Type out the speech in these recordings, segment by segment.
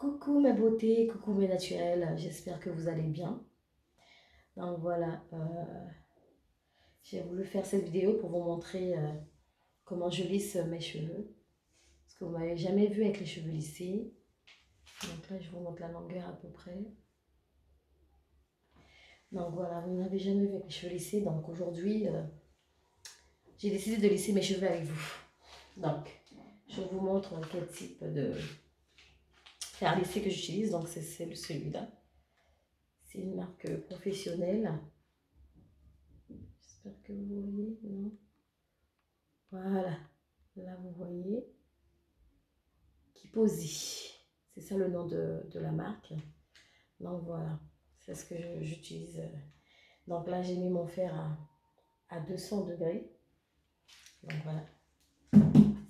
Coucou mes beautés, coucou mes naturels, j'espère que vous allez bien. Donc voilà, j'ai voulu faire cette vidéo pour vous montrer comment je lisse mes cheveux. Parce que vous m'avez jamais vu avec les cheveux lissés. Donc là, je vous montre la longueur à peu près. Donc voilà, vous n'avez jamais vu avec les cheveux lissés. Donc aujourd'hui, j'ai décidé de lisser mes cheveux avec vous. Donc, je vous montre quel type de fer lissé que j'utilise. Donc c'est celui-là. C'est une marque professionnelle. J'espère que vous voyez, non? Voilà, là vous voyez, Kiposi, c'est ça le nom de la marque. Donc voilà, c'est ce que j'utilise. Donc là j'ai mis mon fer à 200 degrés. Donc voilà,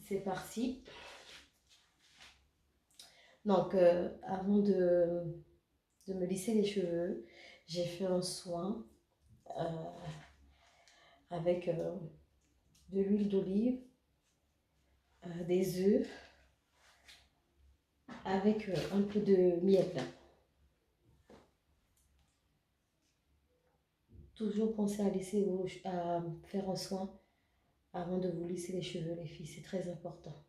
c'est parti. Donc avant de me lisser les cheveux, j'ai fait un soin avec de l'huile d'olive, des œufs, avec un peu de miel. Toujours pensez à faire un soin avant de vous lisser les cheveux, les filles. C'est très important.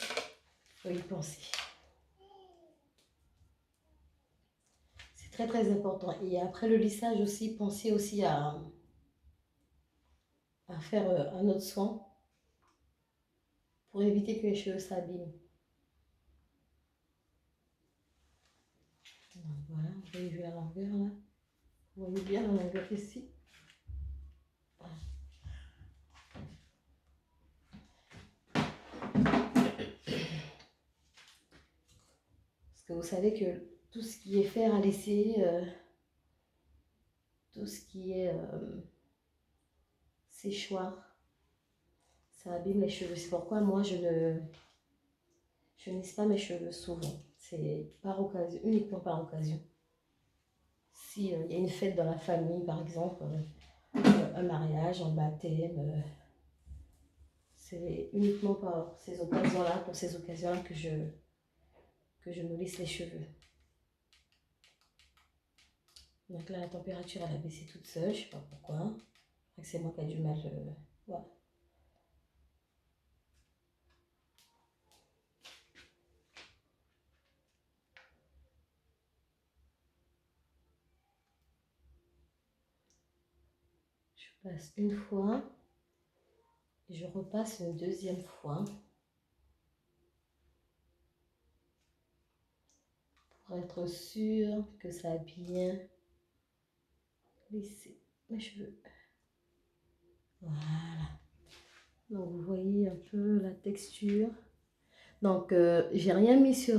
Il faut y penser. C'est très très important. Et après le lissage aussi, pensez aussi à faire un autre soin pour éviter que les cheveux s'abîment. Voilà, vous voyez vu la longueur là. Vous voyez bien la longueur ici. Voilà. Parce que vous savez que tout ce qui est fer à lisser, tout ce qui est séchoir, ça abîme les cheveux. C'est pourquoi moi je ne lisse pas mes cheveux souvent. C'est par occasion, uniquement par occasion. Si y a une fête dans la famille, par exemple, un mariage, un baptême, c'est uniquement par ces occasions-là, pour ces occasions-là que je me lisse les cheveux. Donc là, la température, elle a baissé toute seule, je ne sais pas pourquoi. C'est moi qui ai du mal. Voilà. Je passe une fois et je repasse une deuxième fois pour être sûr que ça a bien lissé mes cheveux. Voilà. Donc vous voyez un peu la texture. Donc j'ai rien mis sur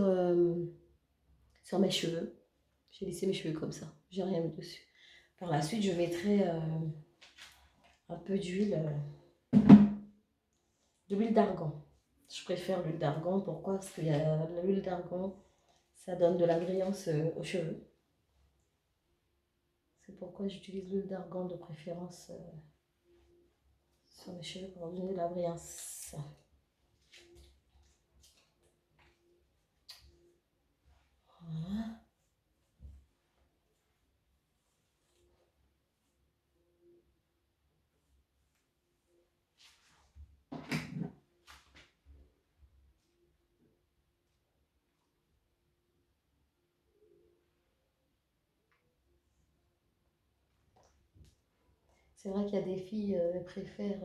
mes cheveux. J'ai laissé mes cheveux comme ça. J'ai rien mis dessus. Par la suite, je mettrai un peu de l'huile d'argan. Je préfère l'huile d'argan. Pourquoi? Parce que l'huile d'argan, ça donne de la brillance aux cheveux. C'est pourquoi j'utilise l'huile d'argan de préférence sur mes cheveux pour donner de la brillance. Voilà. C'est vrai qu'il y a des filles qui préfèrent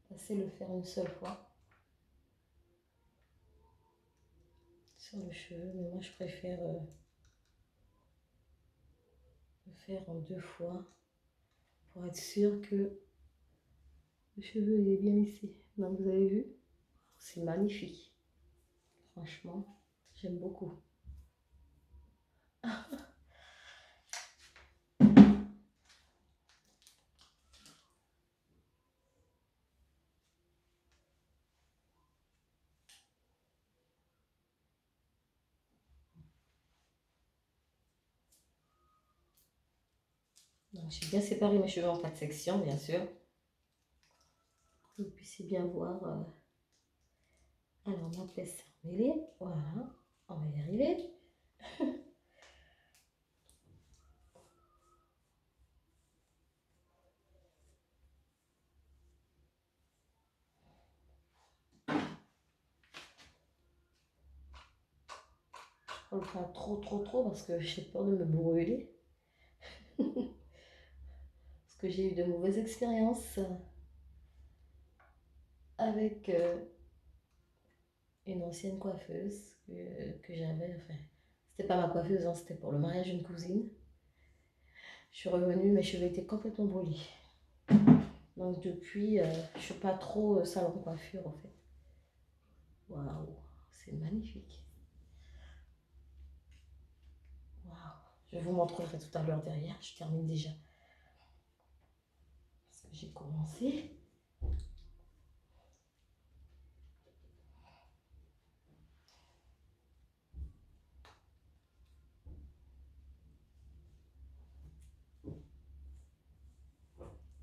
passer le fer une seule fois sur le cheveu, mais moi je préfère le faire en 2 fois pour être sûr que le cheveu il est bien lissé. Donc vous avez vu, c'est magnifique. Franchement, j'aime beaucoup. Donc j'ai bien séparé mes cheveux en 4 sections, bien sûr. Que vous puissiez bien voir. Alors on va faire mêler, voilà. On va y arriver. Je ne pas trop parce que j'ai peur de me brûler. Parce que j'ai eu de mauvaises expériences avec une ancienne coiffeuse que j'avais. Enfin, c'était pas ma coiffeuse, hein, c'était pour le mariage d'une cousine. Je suis revenue, mes cheveux étaient complètement brûlés. Donc depuis, je suis pas trop salon de coiffure en fait. Waouh, c'est magnifique. Waouh. Je vous montrerai tout à l'heure derrière. Je termine déjà. Parce que j'ai commencé.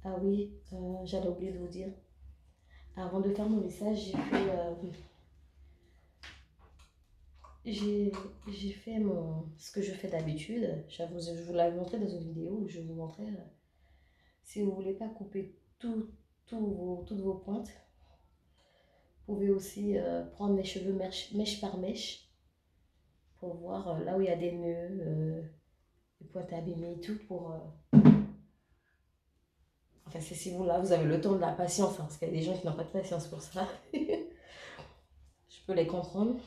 Ah oui, j'avais oublié de vous dire. Avant de faire mon message, j'ai fait ce que je fais d'habitude. Je vous l'avais montré dans une vidéo où je vous montrais. Si vous ne voulez pas couper toutes vos pointes, vous pouvez aussi prendre mes cheveux mèche par mèche pour voir là où il y a des nœuds, des pointes abîmées et tout. Enfin, c'est si vous là, vous avez le temps de la patience, hein, parce qu'il y a des gens qui n'ont pas de patience pour ça. Je peux les comprendre.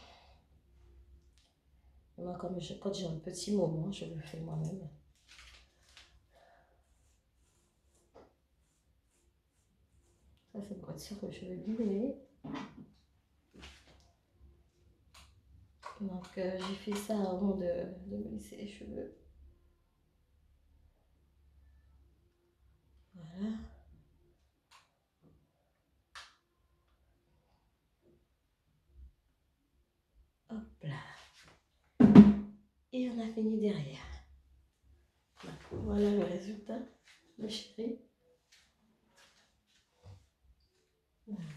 Moi, quand j'ai un petit moment, je le fais moi-même. Ça, c'est pour être sûr que je vais bien. Donc, j'ai fait ça avant de me lisser les cheveux. Voilà. Hop là. Et on a fini derrière. Voilà le résultat, ma chérie.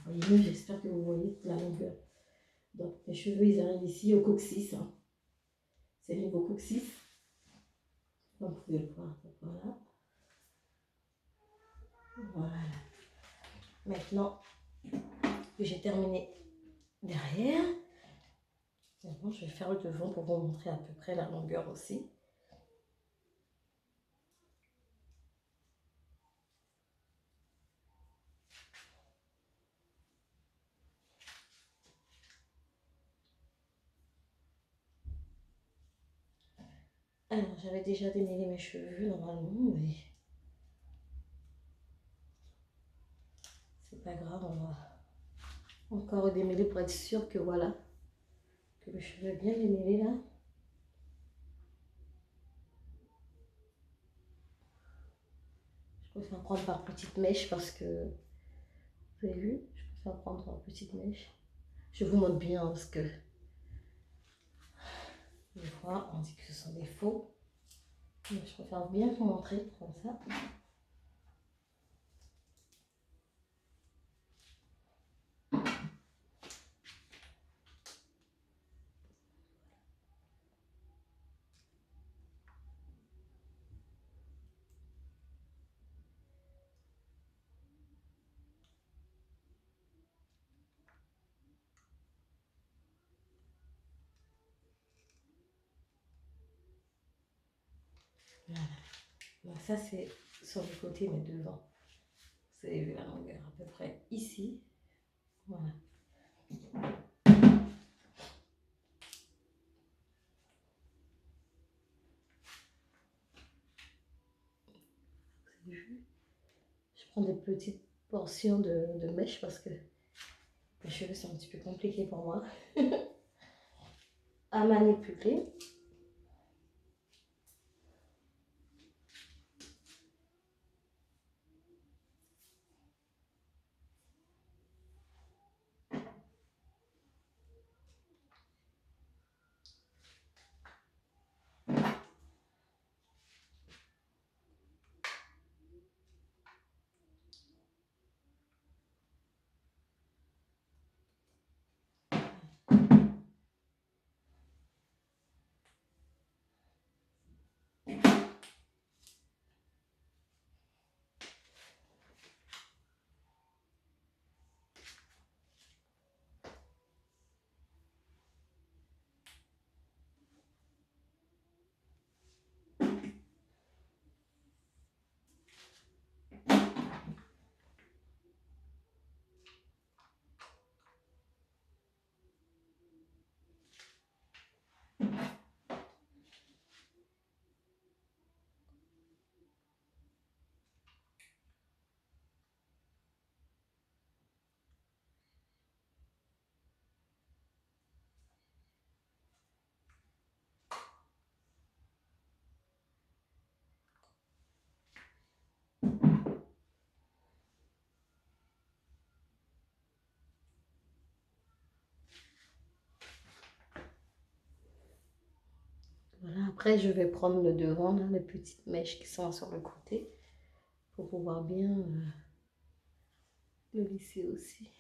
Voyez-le, j'espère que vous voyez la longueur. Donc, mes cheveux, ils arrivent ici au coccyx. Hein. C'est le niveau coccyx. Comme vous pouvez le voir. Voilà. Voilà. Maintenant que j'ai terminé derrière, maintenant je vais faire le devant pour vous montrer à peu près la longueur aussi. Alors, j'avais déjà démêlé mes cheveux normalement, mais c'est pas grave, on va encore démêler pour être sûr que voilà, que le cheveu est bien démêlé là. Je préfère prendre par petites mèches parce que, vous avez vu, je préfère prendre par petites mèches. Je vous montre bien parce que des fois on dit que ce sont des faux. Mais je préfère bien vous montrer comme ça. Voilà. Donc ça c'est sur le côté mais devant. Vous avez vu la longueur à peu près ici. Voilà. Vous avez vu? Je prends des petites portions de mèche parce que les cheveux sont un petit peu compliqués pour moi à manipuler. Après, je vais prendre le devant, là, les petites mèches qui sont sur le côté, pour pouvoir bien le lisser aussi.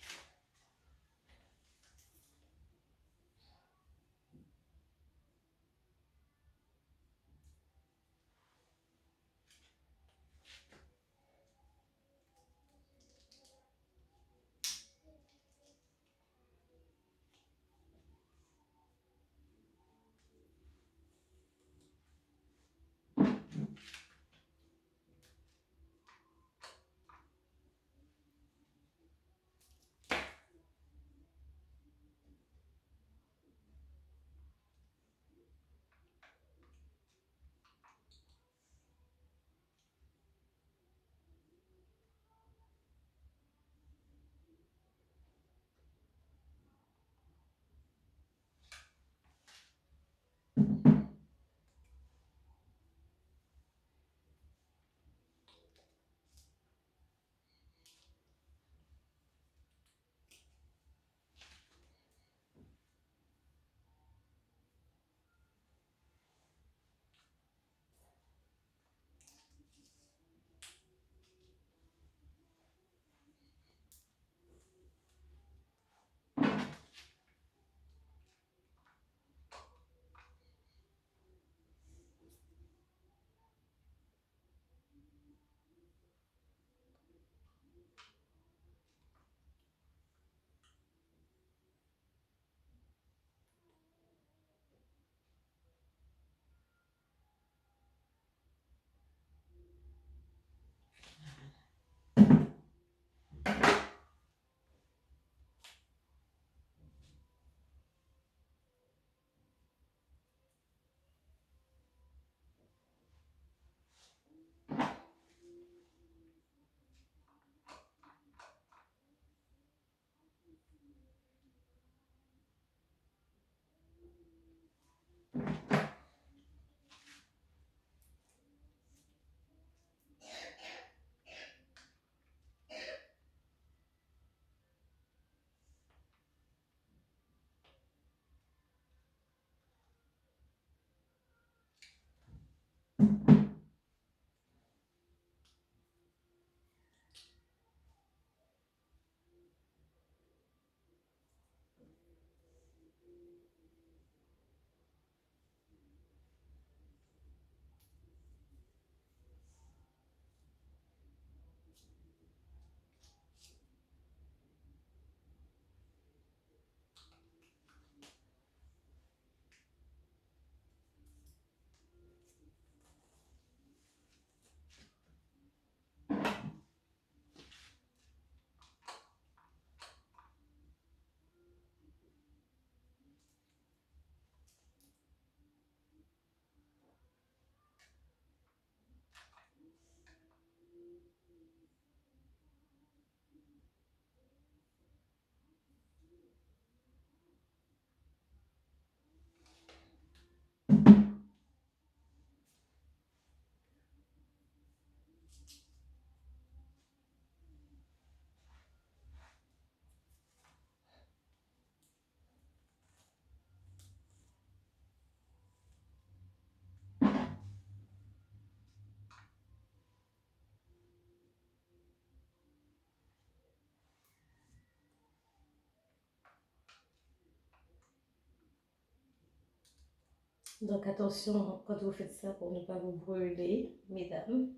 Donc attention quand vous faites ça pour ne pas vous brûler, mesdames.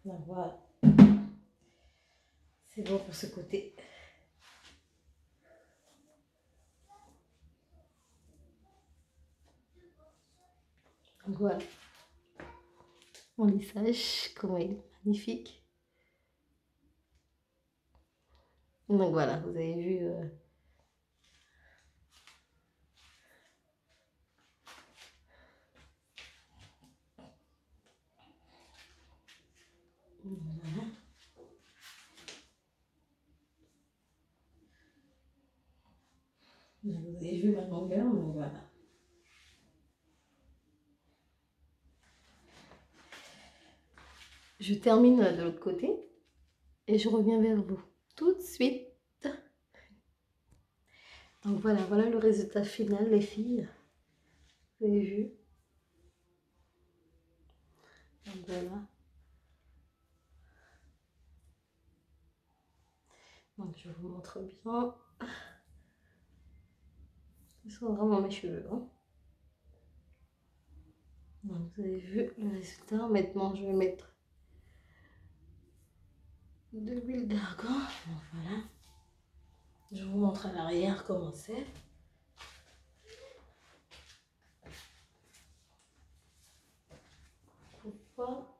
Donc voilà, c'est bon pour ce côté. Donc voilà, mon lissage, comment il est magnifique. Donc voilà, vous avez vu... Voilà. Vous avez vu ma longueur, donc voilà. Je termine de l'autre côté et je reviens vers vous tout de suite. Donc voilà, voilà le résultat final, les filles. Vous avez vu? Donc voilà. Donc je vous montre bien. Ce sont vraiment mes cheveux. Hein. Donc vous avez vu le résultat. Maintenant je vais mettre de l'huile d'argan. Donc voilà. Je vous montre à l'arrière comment c'est. Pourquoi?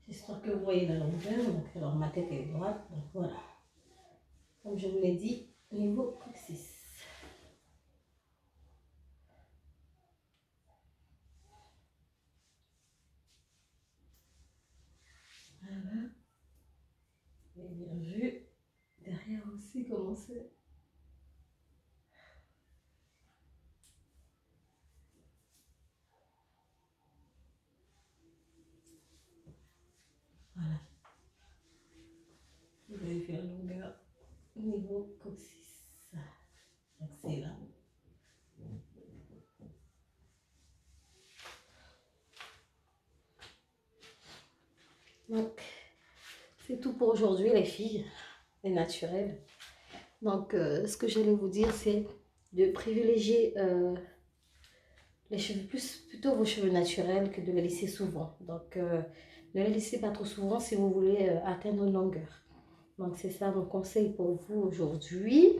J'espère que vous voyez la longueur. Donc, alors ma tête est droite. Donc voilà. Comme je vous l'ai dit, niveau coccyx. Voilà. Et bien vu. Derrière aussi comment c'est. Voilà. Vous avez vu la longueur niveau coccyx. Donc c'est là. Donc c'est tout pour aujourd'hui les filles, les naturelles. Donc ce que j'allais vous dire c'est de privilégier les cheveux plutôt vos cheveux naturels que de les laisser souvent. Donc ne les laissez pas trop souvent si vous voulez atteindre une longueur. Donc c'est ça mon conseil pour vous aujourd'hui.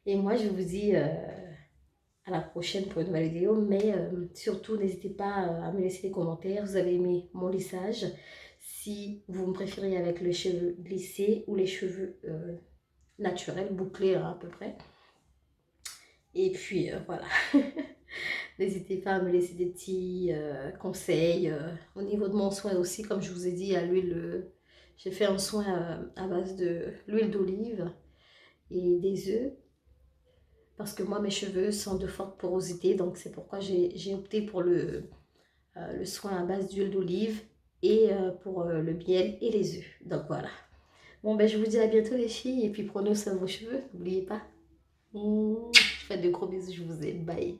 Et moi je vous dis à la prochaine pour une nouvelle vidéo. Mais surtout n'hésitez pas à me laisser des commentaires. Vous avez aimé mon lissage. Si vous me préférez avec les cheveux lissés ou les cheveux naturels, bouclés hein, à peu près. Et puis voilà. N'hésitez pas à me laisser des petits conseils. Au niveau de mon soin aussi, comme je vous ai dit, à l'huile, j'ai fait un soin à base de l'huile d'olive et des œufs. Parce que moi, mes cheveux sont de forte porosité. Donc, c'est pourquoi j'ai opté pour le soin à base d'huile d'olive et pour le miel et les œufs. Donc, voilà. Bon, ben, je vous dis à bientôt les filles. Et puis, prenez soin de vos cheveux. N'oubliez pas. Je fais de gros bisous. Je vous aime. Bye.